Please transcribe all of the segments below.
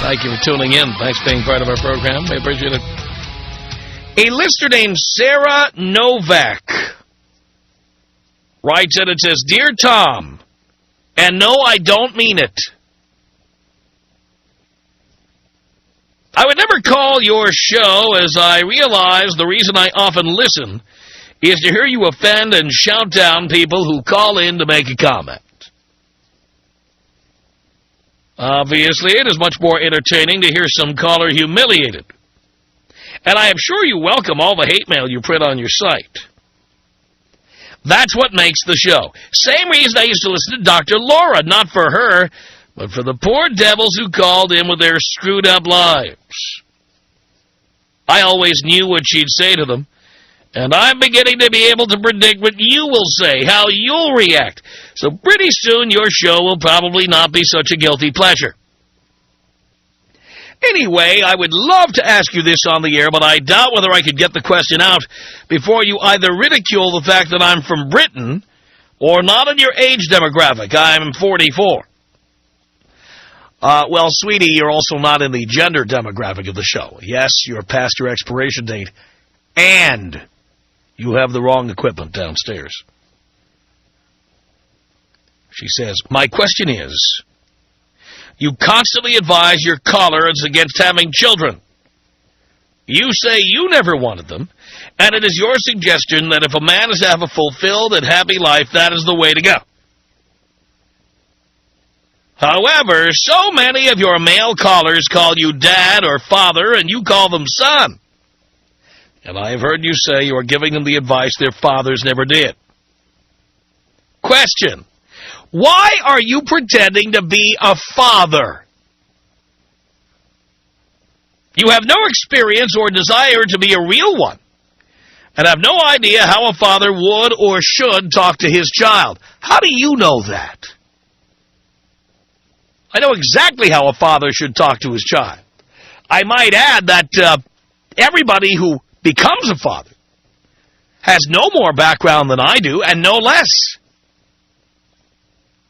Thank you for tuning in. Thanks for being part of our program. We appreciate it. A listener named Sarah Novak writes in, it says, Dear Tom, and no, I don't mean it. I would never call your show, as I realize the reason I often listen is to hear you offend and shout down people who call in to make a comment. Obviously, it is much more entertaining to hear some caller humiliated. And I am sure you welcome all the hate mail you print on your site. That's what makes the show. Same reason I used to listen to Dr. Laura, not for her, but for the poor devils who called in with their screwed-up lives. I always knew what she'd say to them, and I'm beginning to be able to predict what you will say, how you'll react. So pretty soon your show will probably not be such a guilty pleasure. Anyway, I would love to ask you this on the air, but I doubt whether I could get the question out before you either ridicule the fact that I'm from Britain or not in your age demographic. I'm 44. Well, sweetie, you're also not in the gender demographic of the show. Yes, you're past your expiration date, and you have the wrong equipment downstairs. She says, my question is, you constantly advise your callers against having children. You say you never wanted them, and it is your suggestion that if a man is to have a fulfilled and happy life, that is the way to go. However, so many of your male callers call you dad or father, and you call them son. And I have heard you say you are giving them the advice their fathers never did. Question. Why are you pretending to be a father? You have no experience or desire to be a real one, and have no idea how a father would or should talk to his child. How do you know that? I know exactly how a father should talk to his child. I might add that everybody who becomes a father has no more background than I do and no less.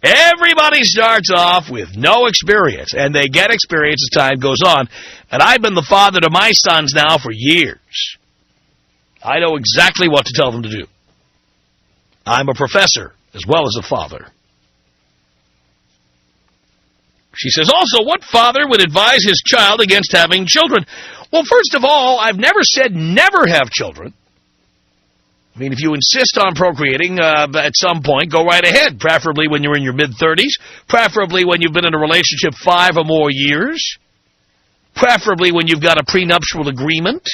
Everybody starts off with no experience, and they get experience as time goes on. And I've been the father to my sons now for years. I know exactly what to tell them to do. I'm a professor as well as a father. She says, also, what father would advise his child against having children? Well, first of all, I've never said never have children. I mean, if you insist on procreating at some point, go right ahead, preferably when you're in your mid-30s, preferably when you've been in a relationship 5 or more years, preferably when you've got a prenuptial agreement,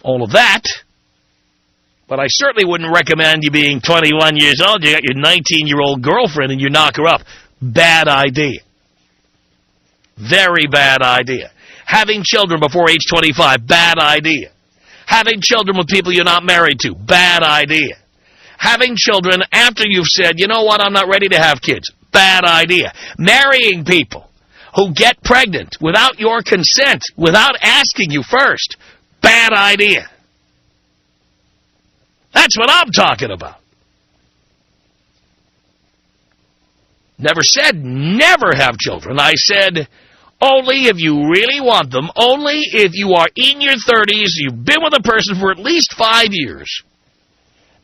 all of that. But I certainly wouldn't recommend you being 21 years old, you got your 19-year-old girlfriend and you knock her up. Bad idea. Very bad idea. Having children before age 25, bad idea. Having children with people you're not married to, bad idea. Having children after you've said, you know what, I'm not ready to have kids, bad idea. Marrying people who get pregnant without your consent, without asking you first, bad idea. That's what I'm talking about. Never said never have children. I said only if you really want them, only if you are in your 30s, you've been with a person for at least 5 years,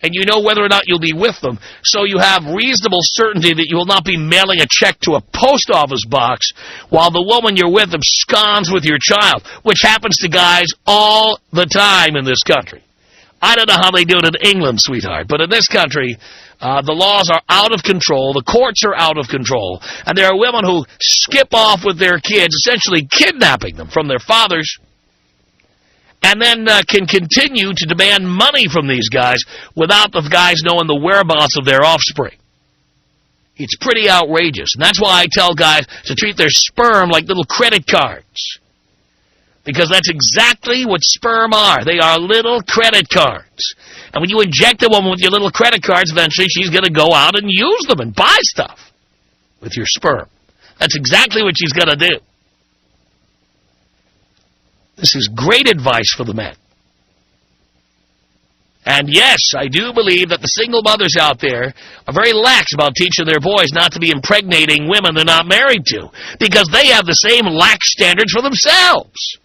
and you know whether or not you'll be with them, so you have reasonable certainty that you will not be mailing a check to a post office box while the woman you're with absconds with your child, which happens to guys all the time in this country. I don't know how they do it in England, sweetheart, but in this country, the laws are out of control, the courts are out of control, and there are women who skip off with their kids, essentially kidnapping them from their fathers, and then can continue to demand money from these guys without the guys knowing the whereabouts of their offspring. It's pretty outrageous, and that's why I tell guys to treat their sperm like little credit cards. Because that's exactly what sperm are. They are little credit cards. And when you inject a woman with your little credit cards, eventually she's going to go out and use them and buy stuff with your sperm. That's exactly what she's going to do. This is great advice for the men. And yes, I do believe that the single mothers out there are very lax about teaching their boys not to be impregnating women they're not married to, because they have the same lax standards for themselves.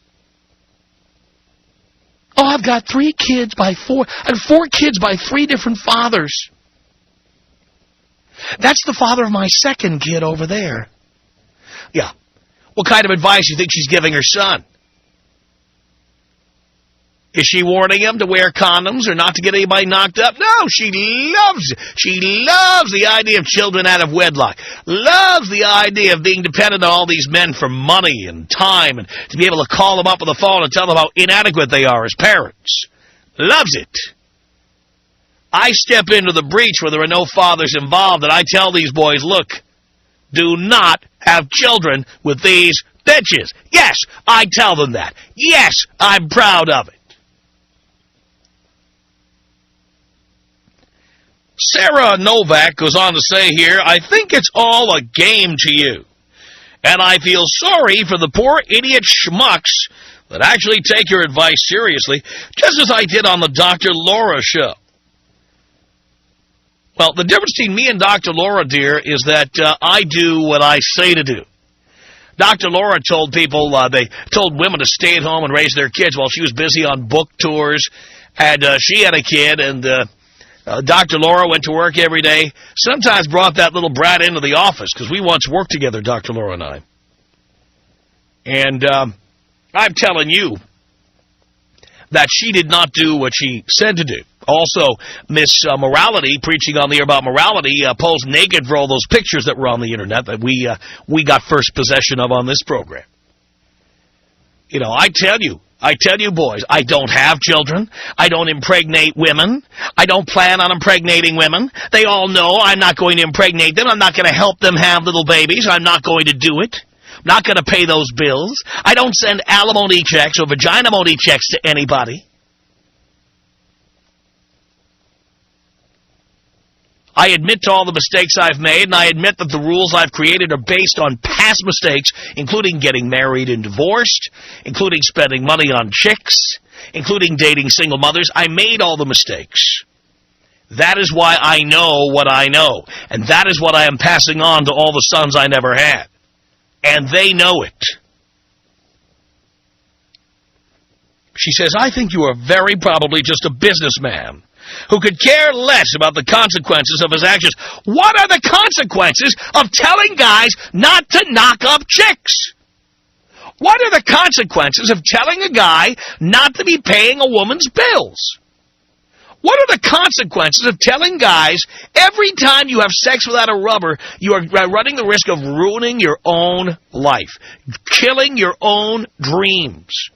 Oh, I've got 3 kids by 4, and 4 kids by 3 different fathers. That's the father of my second kid over there. Yeah. What kind of advice do you think she's giving her son? Is she warning him to wear condoms or not to get anybody knocked up? No, she loves the idea of children out of wedlock. Loves the idea of being dependent on all these men for money and time and to be able to call them up on the phone and tell them how inadequate they are as parents. Loves it. I step into the breach where there are no fathers involved, and I tell these boys, look, do not have children with these bitches. Yes, I tell them that. Yes, I'm proud of it. Sarah Novak goes on to say here, I think it's all a game to you. And I feel sorry for the poor idiot schmucks that actually take your advice seriously, just as I did on the Dr. Laura show. Well, the difference between me and Dr. Laura, dear, is that I do what I say to do. Dr. Laura told people, they told women to stay at home and raise their kids while she was busy on book tours. And she had a kid, and Dr. Laura went to work every day, sometimes brought that little brat into the office, because we once worked together, Dr. Laura and I. And I'm telling you that she did not do what she said to do. Also, Miss Morality, preaching on the air about morality, posed naked for all those pictures that were on the Internet that we got first possession of on this program. You know, I tell you, boys, I don't have children. I don't impregnate women. I don't plan on impregnating women. They all know I'm not going to impregnate them. I'm not going to help them have little babies. I'm not going to do it. I'm not going to pay those bills. I don't send alimony checks or vagina-money checks to anybody. I admit to all the mistakes I've made, and I admit that the rules I've created are based on past mistakes, including getting married and divorced, including spending money on chicks, including dating single mothers. I made all the mistakes. That is why I know what I know, and that is what I am passing on to all the sons I never had. And they know it. She says, I think you are very probably just a businessman who could care less about the consequences of his actions. What are the consequences of telling guys not to knock up chicks? What are the consequences of telling a guy not to be paying a woman's bills? What are the consequences of telling guys every time you have sex without a rubber, you are running the risk of ruining your own life, killing your own dreams,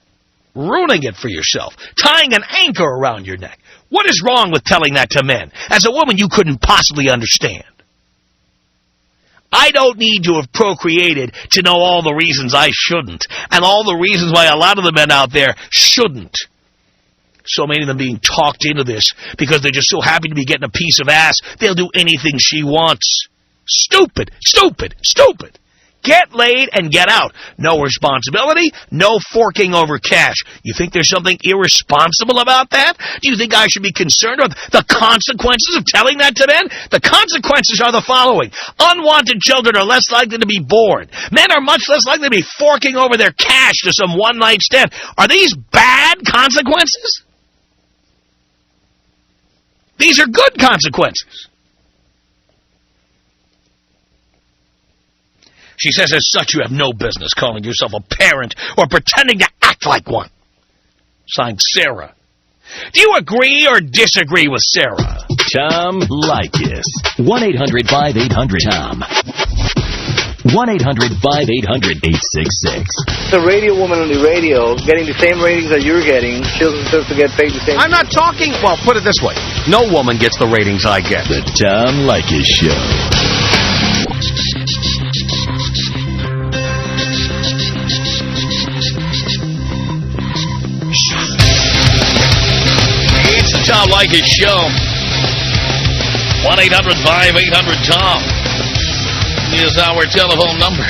ruining it for yourself, tying an anchor around your neck? What is wrong with telling that to men? As a woman, you couldn't possibly understand. I don't need to have procreated to know all the reasons I shouldn't, and all the reasons why a lot of the men out there shouldn't. So many of them being talked into this because they're just so happy to be getting a piece of ass, they'll do anything she wants. Stupid, stupid, stupid. Get laid and get out. No responsibility, no forking over cash. You think there's something irresponsible about that? Do you think I should be concerned with the consequences of telling that to men? The consequences are the following. Unwanted children are less likely to be born. Men are much less likely to be forking over their cash to some one-night stand. Are these bad consequences? These are good consequences. She says, as such, you have no business calling yourself a parent or pretending to act like one. Signed, Sarah. Do you agree or disagree with Sarah? Tom Leykis. 1-800-5800-TOM. 1-800-5800-866. The radio woman on the radio getting the same ratings that you're getting, she'll deserve to get paid the same. I'm not talking, well, put it this way. No woman gets the ratings I get. The Tom Leykis Show. It's the Tom Leykis Show. 1-800-5800-TOM is our telephone number.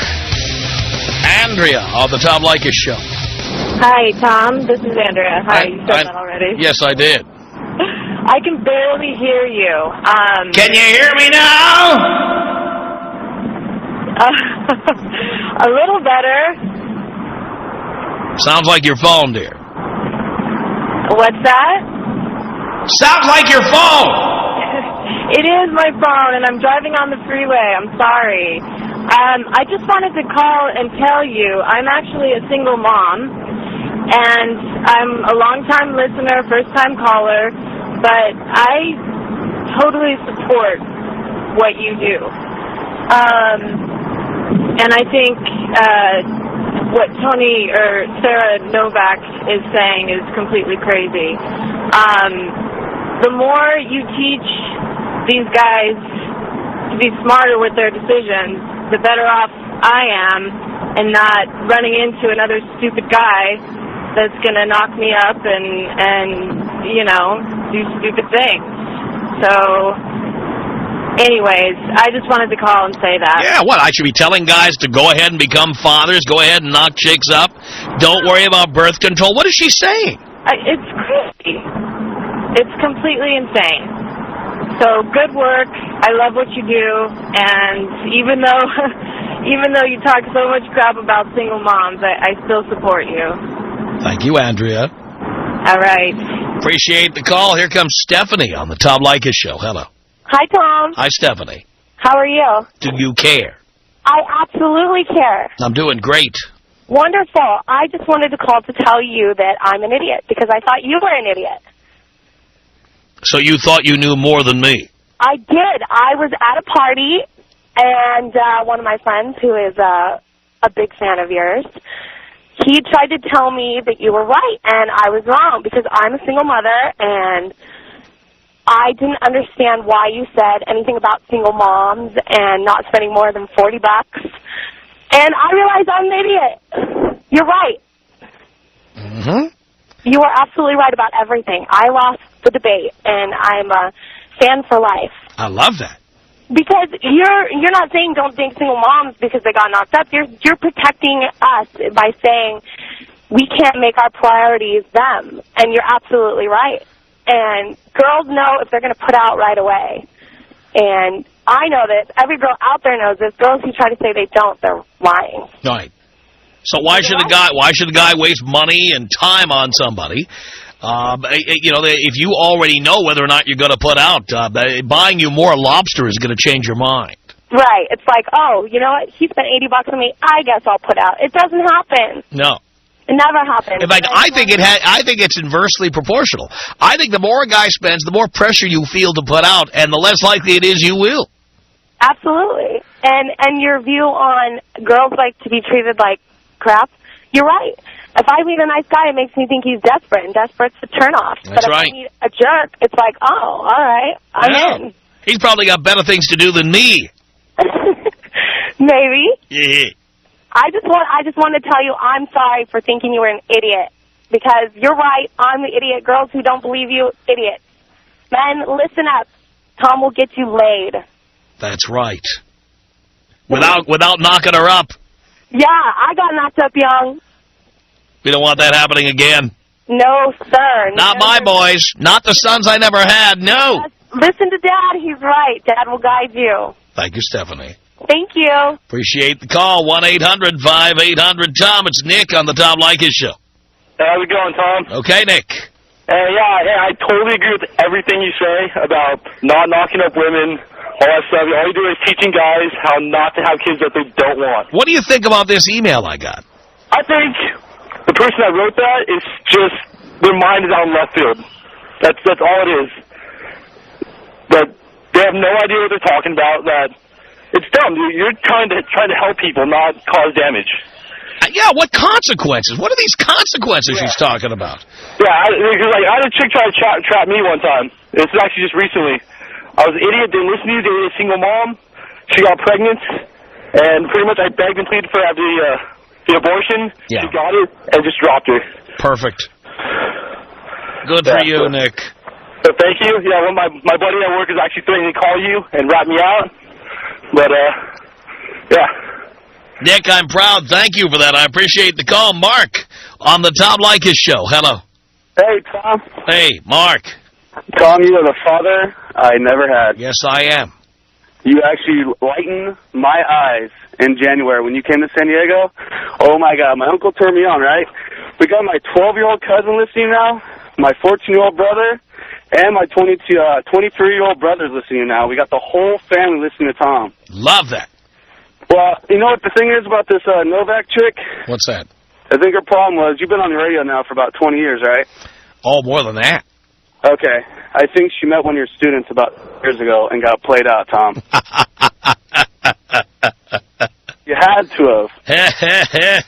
Andrea on the Tom Leykis Show. Hi, Tom. This is Andrea. Hi, you said that already. Yes, I did. I can barely hear you. Can you hear me now? A little better. Sounds like your phone, dear. What's that? Sounds like your phone. It is my phone, and I'm driving on the freeway. I'm sorry. I just wanted to call and tell you I'm actually a single mom, and I'm a long-time listener, first-time caller, but I totally support what you do. And I think what Tony or Sarah Novak is saying is completely crazy. The more you teach these guys to be smarter with their decisions, the better off I am, and not running into another stupid guy that's going to knock me up and, you know, do stupid things. So, anyways, I just wanted to call and say that. Yeah, what, I should be telling guys to go ahead and become fathers, go ahead and knock chicks up, don't worry about birth control. What is she saying? It's crazy. It's completely insane. So, good work. I love what you do, and even though you talk so much crap about single moms, I still support you. Thank you, Andrea. All right. Appreciate the call. Here comes Stephanie on the Tom Leykis Show. Hello. Hi, Tom. Hi, Stephanie. How are you? Do you care? I absolutely care. I'm doing great. Wonderful. I just wanted to call to tell you that I'm an idiot because I thought you were an idiot. So you thought you knew more than me? I did. I was at a party, and one of my friends, who is a big fan of yours, he tried to tell me that you were right, and I was wrong because I'm a single mother, and I didn't understand why you said anything about single moms and not spending more than $40. And I realized I'm an idiet. You're right. Mm-hmm. You were absolutely right about everything. I lost the debate, and I'm a fan for life. I love that. Because you're not saying don't date single moms because they got knocked up. You're protecting us by saying we can't make our priorities them, and you're absolutely right. And girls know if they're going to put out right away. And I know that every girl out there knows this. Girls who try to say they don't, they're lying. Right. So why should a guy waste money and time on somebody? You know, if you already know whether or not you're going to put out, buying you more lobster is going to change your mind. Right. It's like, oh, you know what? He spent $80 on me. I guess I'll put out. It doesn't happen. No. It never happens. In fact, I think it's inversely proportional. I think the more a guy spends, the more pressure you feel to put out, and the less likely it is you will. Absolutely. And your view on girls like to be treated like crap, you're right. If I meet a nice guy, it makes me think he's desperate, and desperate's a turn-off. That's but if right. I meet a jerk, it's like, oh, all right, I'm in. He's probably got better things to do than me. Maybe. Yeah. I just want to tell you I'm sorry for thinking you were an idiot. Because you're right, I'm the idiot. Girls who don't believe you, idiot. Men, listen up. Tom will get you laid. That's right. Without knocking her up. Yeah, I got knocked up young. We don't want that happening again. No, sir. Not my boys. Not the sons I never had. No. Listen to Dad. He's right. Dad will guide you. Thank you, Stephanie. Thank you. Appreciate the call. 1-800-5800-TOM. It's Nick on the Tom Leykis Show. Hey, how's it going, Tom? Okay, Nick. I totally agree with everything you say about not knocking up women, all that stuff. All you do is teaching guys how not to have kids that they don't want. What do you think about this email I got? I think the person that wrote that is just, their mind is out in left field. That's all it is. But they have no idea what they're talking about. That it's dumb. You're trying to help people, not cause damage. Yeah, what consequences? What are these consequences she's talking about? Yeah, because I had a chick try to trap me one time. This is actually just recently. I was an idiot, didn't listen to you, dated a single mom. She got pregnant, and pretty much I begged and pleaded for her to have the abortion. Yeah. She got it and just dropped her. Perfect. Good for you, Nick. So thank you. Yeah, well, my buddy at work is actually threatening to call you and rat me out. But, yeah. Nick, I'm proud. Thank you for that. I appreciate the call. Mark on the Tom Leykis Show. Hello. Hey, Tom. Hey, Mark. Tom, you are the father I never had. Yes, I am. You actually lightened my eyes in January when you came to San Diego. Oh, my God. My uncle turned me on, right? We got my 12-year-old cousin listening now, my 14-year-old brother, and my 23-year-old brother's listening now. We got the whole family listening to Tom. Love that. Well, you know what the thing is about this Novak chick? What's that? I think her problem was you've been on the radio now for about 20 years, right? Oh, more than that. Okay. I think she met one of your students about years ago and got played out, Tom. You had to have.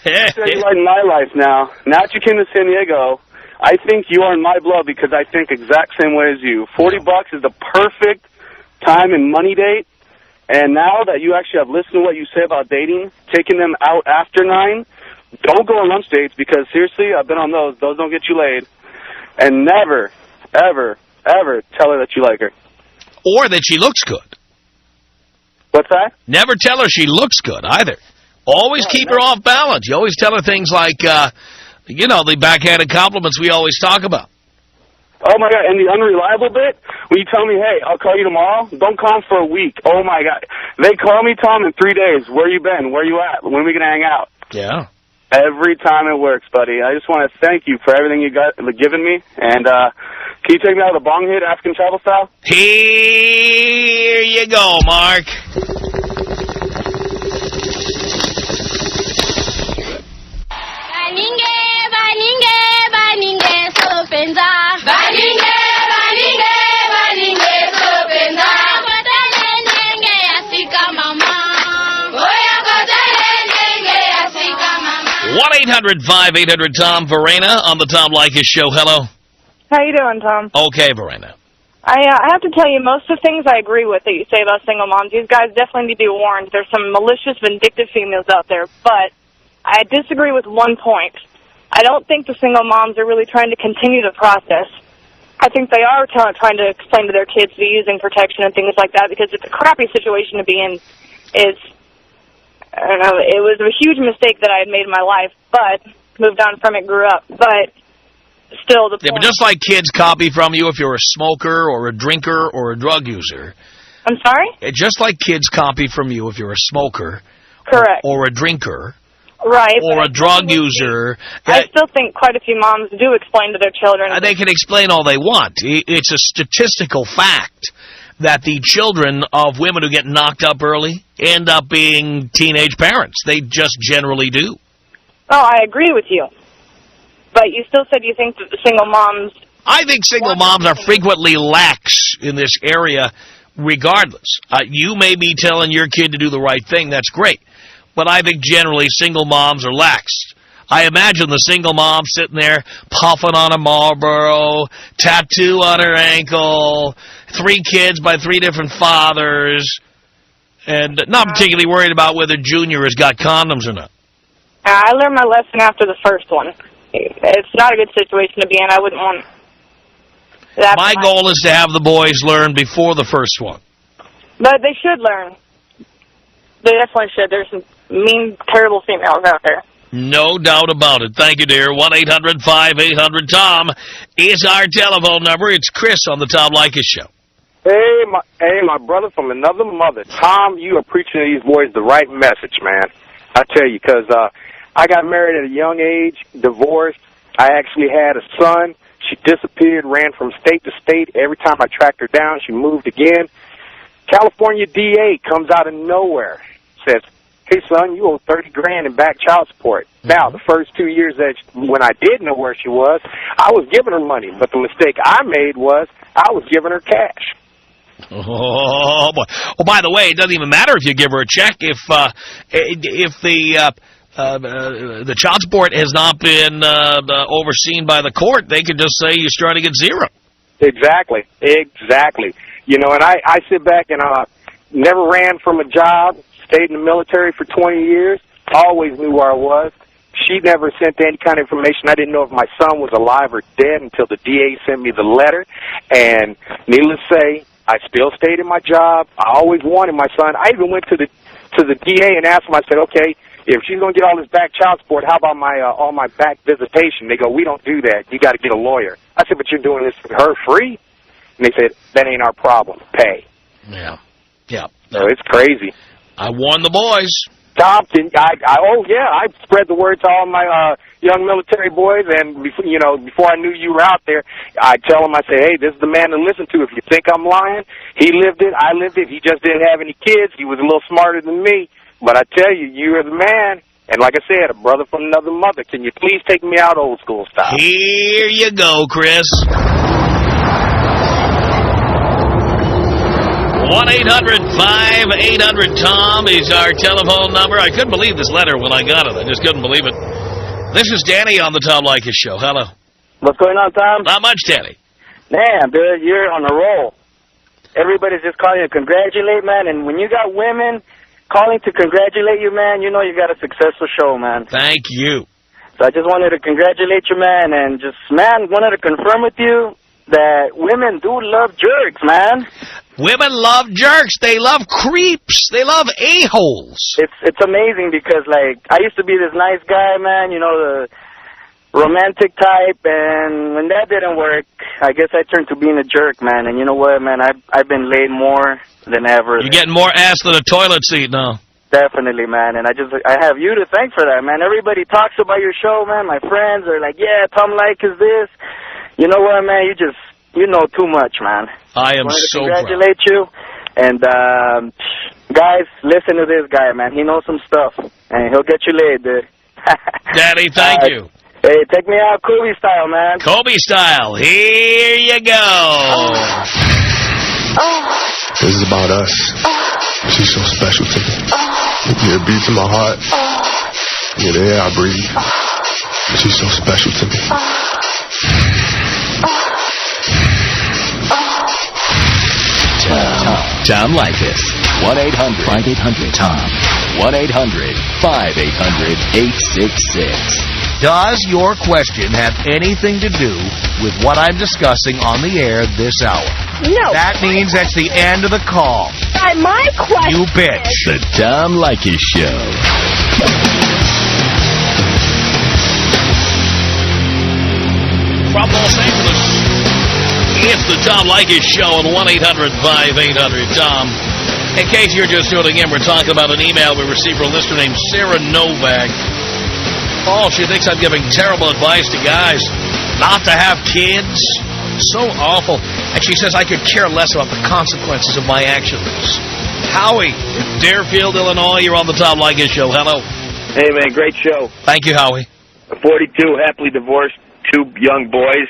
You're right in my life now. Now that you came to San Diego, I think you are in my blood because I think exact same way as you. $40 is the perfect time and money date. And now that you actually have listened to what you say about dating, taking them out after 9, don't go on lunch dates because, seriously, I've been on those. Those don't get you laid. And never, ever, ever tell her that you like her. Or that she looks good. What's that? Never tell her she looks good, either. Always keep her off balance. You always tell her things like, you know, the backhanded compliments we always talk about. Oh, my God, and the unreliable bit, when you tell me, hey, I'll call you tomorrow, don't call for a week. Oh, my God. They call me, Tom, in 3 days. Where you been? Where you at? When are we going to hang out? Yeah. Every time it works, buddy. I just want to thank you for everything you got given me. And can you take me out of the bong hit, African travel style? Here you go, Mark. One 1-800-5800-TOM. Verena on the Tom Leykis Show. Hello. How you doing, Tom? Okay, Verena. I have to tell you, most of the things I agree with that you say about single moms. These guys definitely need to be warned. There's some malicious, vindictive females out there. But I disagree with one point. I don't think the single moms are really trying to continue the process. I think they are trying to explain to their kids to be using protection and things like that because it's a crappy situation to be in. I don't know, it was a huge mistake that I had made in my life, but moved on from it, grew up. But still, the point... Yeah, but just like kids copy from you if you're a smoker or a drinker or a drug user. I'm sorry? Just like kids copy from you if you're a smoker. Correct. Or a drinker. Right. Or a drug user. I still think quite a few moms do explain to their children. They can explain all they want. It's a statistical fact that the children of women who get knocked up early end up being teenage parents. They just generally do. Oh, I agree with you. But you still said you think that the single moms... I think single moms are frequently lax in this area regardless. You may be telling your kid to do the right thing. That's great. But I think generally single moms are lax. I imagine the single mom sitting there puffing on a Marlboro, tattoo on her ankle, 3 kids by 3 different fathers, and not particularly worried about whether Junior has got condoms or not. I learned my lesson after the first one. It's not a good situation to be in. I wouldn't want that. My goal is to have the boys learn before the first one. But they should learn. They definitely should. There's some mean, terrible females out there. No doubt about it. Thank you, dear. 1-800-5800-TOM is our telephone number. It's Chris on the Tom Leykis Show. Hey, my brother from another mother. Tom, you are preaching to these boys the right message, man. I tell you, because I got married at a young age, divorced. I actually had a son. She disappeared, ran from state to state. Every time I tracked her down, she moved again. California DA comes out of nowhere, says, hey, son, you owe $30,000 in back child support. Now, the first 2 years when I did know where she was, I was giving her money. But the mistake I made was I was giving her cash. Oh, boy. Oh, by the way, it doesn't even matter if you give her a check. If the child support has not been overseen by the court, they could just say you're starting to get zero. Exactly. You know, and I sit back and never ran from a job, stayed in the military for 20 years, always knew where I was. She never sent any kind of information. I didn't know if my son was alive or dead until the DA sent me the letter. And needless to say, I still stayed in my job. I always wanted my son. I even went to the DA and asked him, I said, okay, if she's going to get all this back child support, how about all my back visitation? They go, we don't do that. You got to get a lawyer. I said, but you're doing this for her free. And they said, that ain't our problem. Pay. Yeah. Yeah. So it's crazy. I warned the boys. Thompson, I spread the word to all my young military boys, and before I knew you were out there, I tell them, I say, hey, this is the man to listen to. If you think I'm lying, he lived it, I lived it. He just didn't have any kids. He was a little smarter than me. But I tell you, you are the man. And like I said, a brother from another mother. Can you please take me out old school style? Here you go, Chris. 1-800-5800-TOM is our telephone number. I couldn't believe this letter when I got it. I just couldn't believe it. This is Danny on the Tom Leykis Show. Hello. What's going on, Tom? Not much, Danny. Man, dude, you're on a roll. Everybody's just calling you to congratulate, man. And when you got women calling to congratulate you, man, you know you got a successful show, man. Thank you. So I just wanted to congratulate you, man, and just, man, wanted to confirm with you that women do love jerks, man. Women love jerks. They love creeps. They love a-holes. It's amazing because, like, I used to be this nice guy, man, you know, the romantic type, and when that didn't work, I guess I turned to being a jerk, man. And you know what, man, I've been laid more than ever. You're getting more ass than a toilet seat now. Definitely, man, and I have you to thank for that, man. Everybody talks about your show, man. My friends are like, yeah, Tom Leykis this. You know what, man, you know too much, man. I am so proud. Congratulate you. And, guys, listen to this guy, man. He knows some stuff, and he'll get you laid, dude. Daddy, thank you. Hey, take me out Kobe style, man. Kobe style. Here you go. This is about us. She's so special to me. Yeah, it beats in my heart. Yeah, the air I breathe. She's so special to me. Tom Leykis. 1-800-5800-TOM. 1-800-5800-866. Does your question have anything to do with what I'm discussing on the air this hour? No. That means that's the end of the call. My question. You bitch. The Tom Leykis Show. From Los Angeles, it's the Tom Leykis Show on 1-800-5800-TOM. In case you're just tuning in, we're talking about an email we received from a listener named Sarah Novak. Oh, she thinks I'm giving terrible advice to guys not to have kids. So awful. And she says I could care less about the consequences of my actions. Howie, in Deerfield, Illinois, you're on the Tom Leykis Show. Hello. Hey, man, great show. Thank you, Howie. 42, happily divorced, 2 young boys.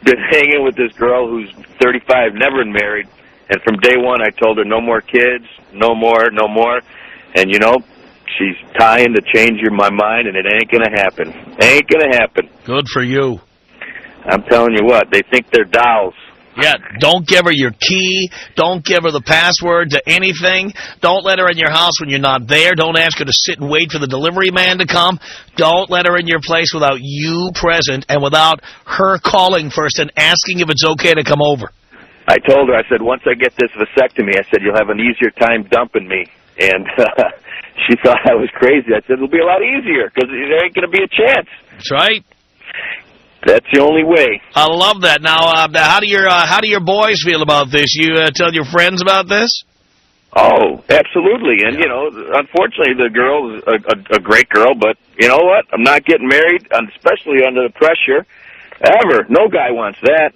Been hanging with this girl who's 35, never been married. And from day one, I told her, no more kids, no more, no more. And, you know, she's trying to change my mind, and it ain't going to happen. Ain't going to happen. Good for you. I'm telling you what, they think they're dolls. Yeah, don't give her your key. Don't give her the password to anything. Don't let her in your house when you're not there. Don't ask her to sit and wait for the delivery man to come. Don't let her in your place without you present and without her calling first and asking if it's okay to come over. I told her, I said, once I get this vasectomy, I said, you'll have an easier time dumping me. And she thought I was crazy. I said, it'll be a lot easier because there ain't going to be a chance. That's right. That's the only way. I love that. Now, how do your boys feel about this? You tell your friends about this? Oh, absolutely. And, you know, unfortunately, the girl is a great girl, but you know what? I'm not getting married, especially under the pressure, ever. No guy wants that.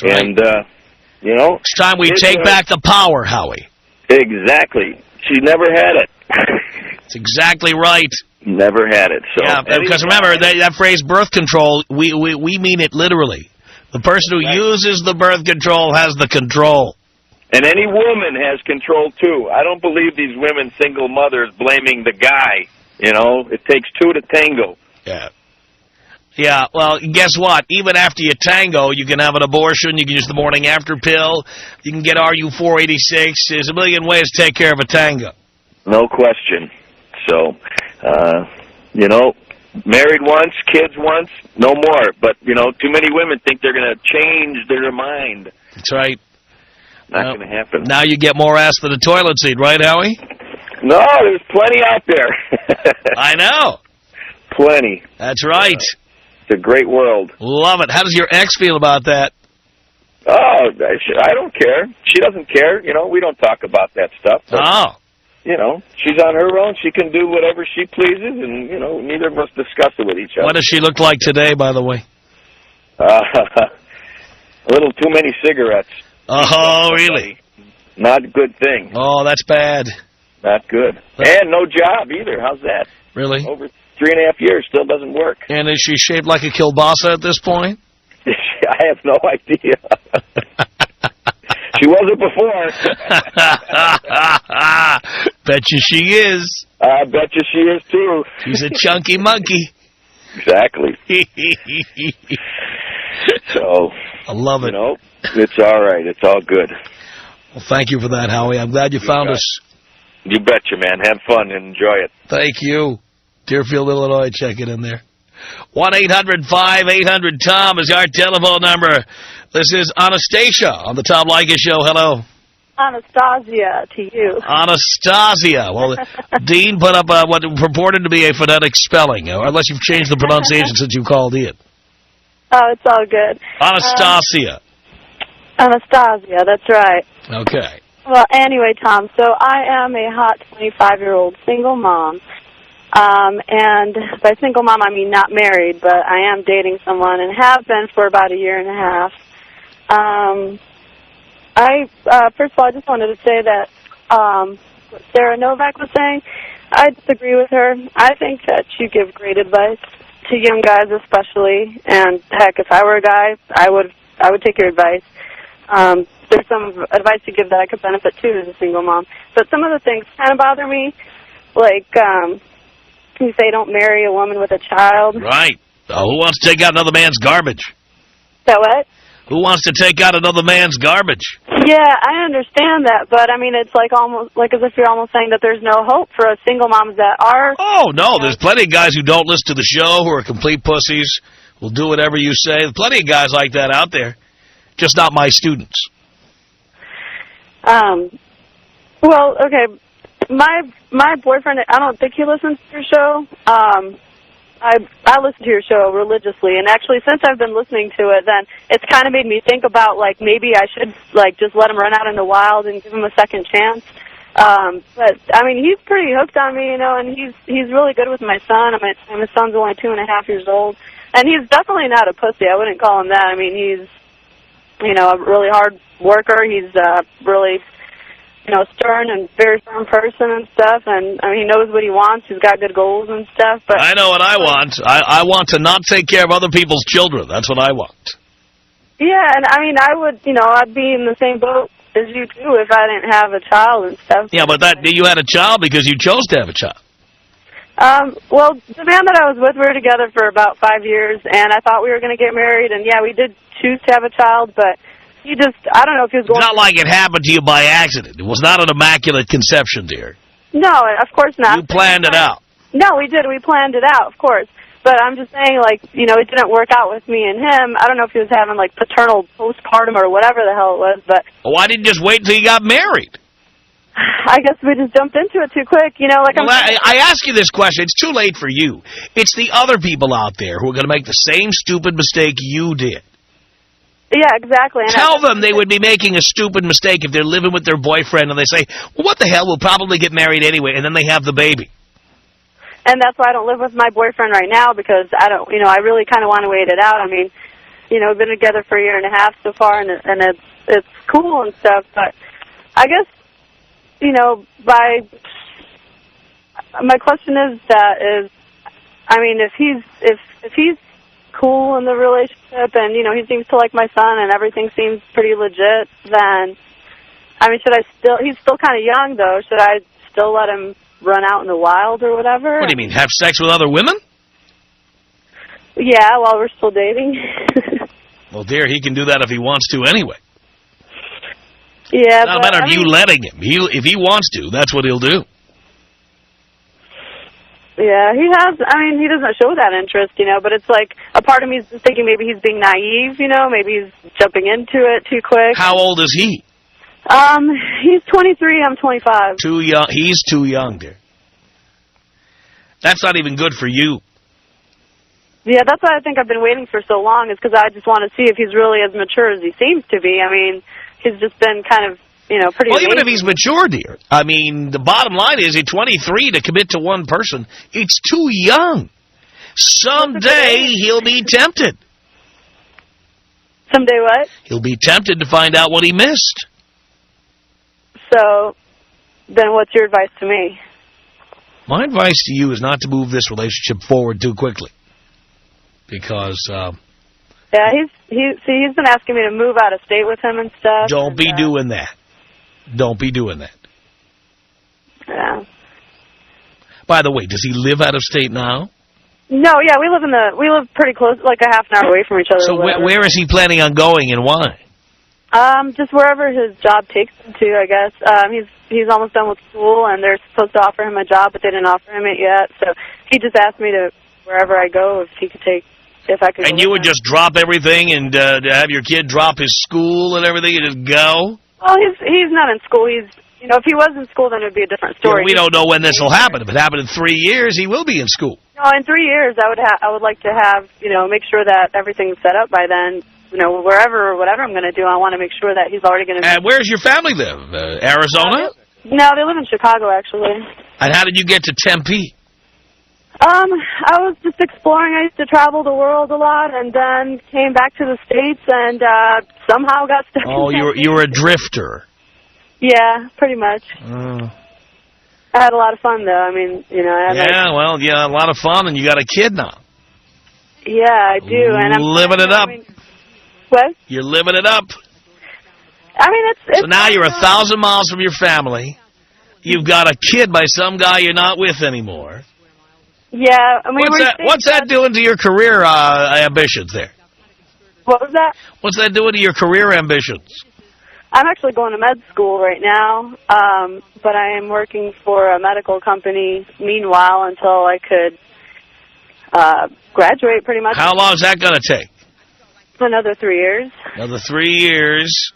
Right. And, you know. It's time we take back the power, Howie. Exactly. She never had it. That's exactly right. Never had it. So yeah, because remember, that phrase birth control, we mean it literally. The person who uses the birth control has the control. And any woman has control, too. I don't believe these women, single mothers, blaming the guy. You know, it takes 2 to tango. Yeah. Yeah, well, guess what? Even after you tango, you can have an abortion, you can use the morning after pill, you can get RU-486. There's a million ways to take care of a tango. No question. So, you know, married once, kids once, no more. But, you know, too many women think they're going to change their mind. That's right. Not going to happen. Now you get more ass than a toilet seat, right, Howie? No, there's plenty out there. I know. Plenty. That's right. It's a great world. Love it. How does your ex feel about that? Oh, I don't care. She doesn't care. You know, we don't talk about that stuff. But, Oh. you know, she's on her own. She can do whatever she pleases, and, you know, neither of us discuss it with each other. What does she look like today, by the way? A little too many cigarettes. Oh, really? Not a good thing. Oh, that's bad. Not good. And no job either. How's that? Really? Over 3.5 years, still doesn't work. And is she shaped like a kielbasa at this point? I have no idea. She wasn't before. Bet you she is. I bet you she is, too. She's a chunky monkey. Exactly. So, I love it. You know, it's all right. It's all good. Well, thank you for that, Howie. I'm glad you found us. You betcha, man. Have fun and enjoy it. Thank you. Deerfield, Illinois, check it in there. 1-800-5800-TOM is our telephone number. This is Anastasia on the Tom Leykis Show. Hello. Anastasia to you. Anastasia. Well, Dean put up what purported to be a phonetic spelling, unless you've changed the pronunciation since you called in. Oh, it's all good. Anastasia. Anastasia, that's right. Okay. Well, anyway, Tom, so I am a hot 25-year-old single mom. And by single mom, I mean not married, but I am dating someone and have been for about a year and a half. First of all, I just wanted to say that what Sarah Novak was saying, I disagree with her. I think that you give great advice to young guys especially, and heck, if I were a guy, I would take your advice. There's some advice you give that I could benefit too as a single mom. But some of the things kind of bother me, like you say don't marry a woman with a child. Right. Who wants to take out another man's garbage? That what? Who wants to take out another man's garbage? Yeah, I understand that, but I mean, it's like almost like as if you're almost saying that there's no hope for us single moms that are. Oh, no, there's plenty of guys who don't listen to the show, who are complete pussies, will do whatever you say. There's plenty of guys like that out there, just not my students. Well, okay, my boyfriend, I don't think he listens to your show. I listen to your show religiously, and actually since I've been listening to it, then it's kind of made me think about, like, maybe I should, like, just let him run out in the wild and give him a second chance. But, I mean, he's pretty hooked on me, you know, and he's really good with my son. My son's only 2.5 years old, and he's definitely not a pussy. I wouldn't call him that. I mean, he's, you know, a really hard worker. He's really, you know, stern and very firm person and stuff, and I mean, he knows what he wants. He's got good goals and stuff. But I know what I want. I want to not take care of other people's children. That's what I want. Yeah, and I mean, I would, you know, I'd be in the same boat as you too if I didn't have a child and stuff. Yeah, but you had a child because you chose to have a child. Well, the man that I was with, we were together for about 5 years, and I thought we were going to get married, and yeah, we did choose to have a child, but he just, I don't know if he was going. It's not like it happened to you by accident. It was not an immaculate conception, dear. No, of course not. You planned it out. No, we did. We planned it out, of course. But I'm just saying, like, you know, it didn't work out with me and him. I don't know if he was having, like, paternal postpartum or whatever the hell it was, but... Why didn't you just wait until you got married? I guess we just jumped into it too quick, you know, like... Well, I ask you this question. It's too late for you. It's the other people out there who are going to make the same stupid mistake you did. Yeah, exactly. And tell them they would be making a stupid mistake if they're living with their boyfriend and they say, well, what the hell, we'll probably get married anyway, and then they have the baby. And that's why I don't live with my boyfriend right now, because I don't, you know, I really kind of want to wait it out. I mean, you know, we've been together for a year and a half so far, and it's cool and stuff, but I guess, you know, my question is, I mean, if he's cool in the relationship and, you know, he seems to like my son and everything seems pretty legit, then, I mean, he's still kind of young, though. Should I still let him run out in the wild or whatever? What do you mean, have sex with other women? Yeah, while we're still dating. Well, dear, he can do that if he wants to anyway. Yeah, it's not a matter of you letting him. If he wants to, that's what he'll do. Yeah, he doesn't show that interest, you know, but it's like a part of me is thinking maybe he's being naive, you know, maybe he's jumping into it too quick. How old is he? He's 23, I'm 25. Too young. He's too young, dear. That's not even good for you. Yeah, that's why I think I've been waiting for so long, is because I just want to see if he's really as mature as he seems to be. I mean, he's just been kind of, pretty Well, amazing. even if he's mature, dear. I mean, the bottom line is, at 23 to commit to one person, it's too young. Someday he'll be tempted. Someday what? He'll be tempted to find out what he missed. So, then what's your advice to me? My advice to you is not to move this relationship forward too quickly. Because, yeah, he's been asking me to move out of state with him and stuff. Don't be doing that. Don't be doing that. Yeah. By the way, does he live out of state now? No, yeah, we live pretty close, like a half an hour away from each other. So where is he planning on going and why? Just wherever his job takes him to, I guess. He's almost done with school, and they're supposed to offer him a job, but they didn't offer him it yet. So he just asked me to, wherever I go, if I could. And you would just drop everything and have your kid drop his school and everything and just go? Well, he's not in school. If he was in school, then it would be a different story. Yeah, we don't know when this will happen. If it happened in 3 years, he will be in school. No, in 3 years, I would like to have, make sure that everything's set up by then. Wherever or whatever I'm going to do, I want to make sure that he's already going to. And where's your family live? Arizona? No, they live in Chicago, actually. And how did you get to Tempe? I was just exploring. I used to travel the world a lot, and then came back to the States, and somehow got stuck. Oh, you were a drifter. Yeah, pretty much. I had a lot of fun, though. I mean, I had a lot of fun, and you got a kid now. Yeah, I do, and I'm living it up. What? You're living it up. I mean, it's so now you're 1,000 miles from your family. You've got a kid by some guy you're not with anymore. Yeah, I mean, what's that doing to your career ambitions there? What was that? What's that doing to your career ambitions? I'm actually going to med school right now, but I am working for a medical company meanwhile until I could graduate pretty much. How long is that going to take? Another 3 years. Another 3 years,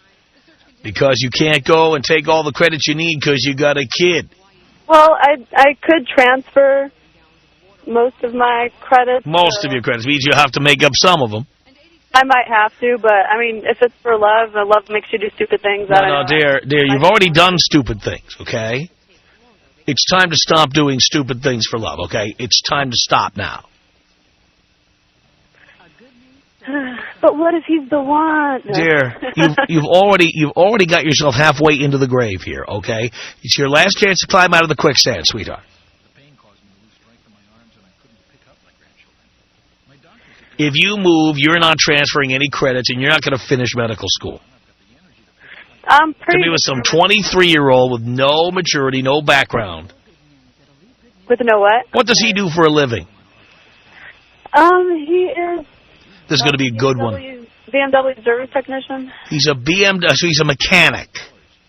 because you can't go and take all the credits you need because you got a kid. Well, I could transfer most of my credits. Most of your credits means you have to make up some of them. I might have to, but, I mean, if it's for love, and love makes you do stupid things. No, dear, you've already done stupid things, okay? It's time to stop doing stupid things for love, okay? It's time to stop now. But what if he's the one? Dear, you've already got yourself halfway into the grave here, okay? It's your last chance to climb out of the quicksand, sweetheart. If you move, you're not transferring any credits, and you're not going to finish medical school. I'm pretty... To be with some 23-year-old with no maturity, no background. With no what? What does he do for a living? He is... This is going to be a good one. BMW service technician. He's a so he's a mechanic.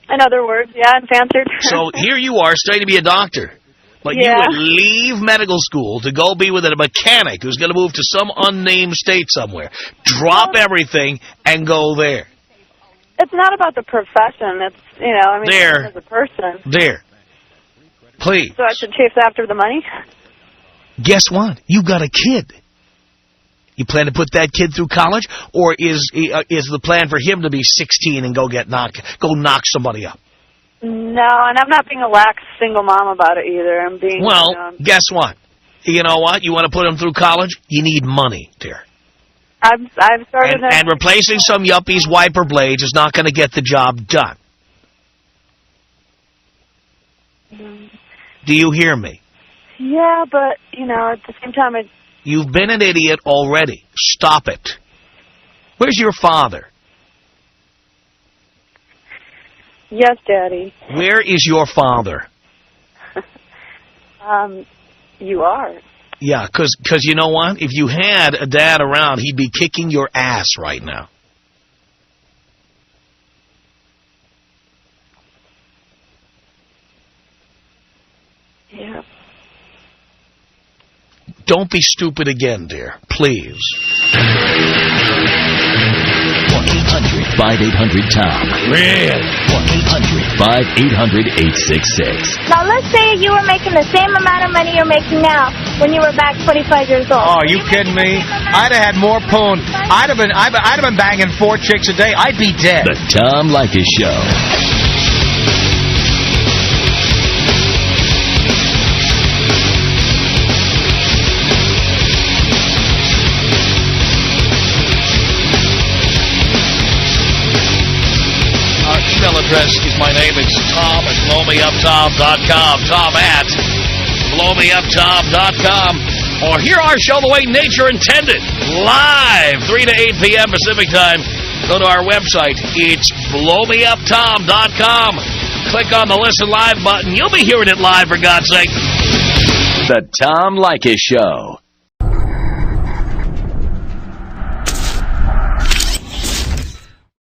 In other words, yeah, I'm fancied. So here you are, studying to be a doctor. But you would leave medical school to go be with a mechanic who's going to move to some unnamed state somewhere. Drop everything and go there. It's not about the profession. It's, I mean, there. As a person. There. Please. So I should chase after the money? Guess what? You got a kid. You plan to put that kid through college, or is the plan for him to be 16 and go knock somebody up? No, and I'm not being a lax single mom about it either. I'm being... Well, guess what? You know what? You want to put him through college? You need money, dear. I've started... And replacing some yuppie's wiper blades is not going to get the job done. Do you hear me? Yeah, but, at the same time... You've been an idiot already. Stop it. Where's your father? Yes, Daddy. Where is your father? You are. Yeah, because you know what? If you had a dad around, he'd be kicking your ass right now. Yeah. Don't be stupid again, dear. Please. 1-800-5800-TOM. Really? 855-800-866. Now, let's say you were making the same amount of money you're making now when you were back 25 years old. Oh, are you kidding me? I'd have had more poon. I'd have been banging 4 chicks a day. I'd be dead. The Tom Leykis Show. Our email address is my name. It's Tom@blowmeuptom.com. Tom@blowmeuptom.com. Or hear our show the way nature intended. Live, 3 to 8 p.m. Pacific time. Go to our website. It's blowmeuptom.com. Click on the Listen Live button. You'll be hearing it live, for God's sake. The Tom Leykis Show.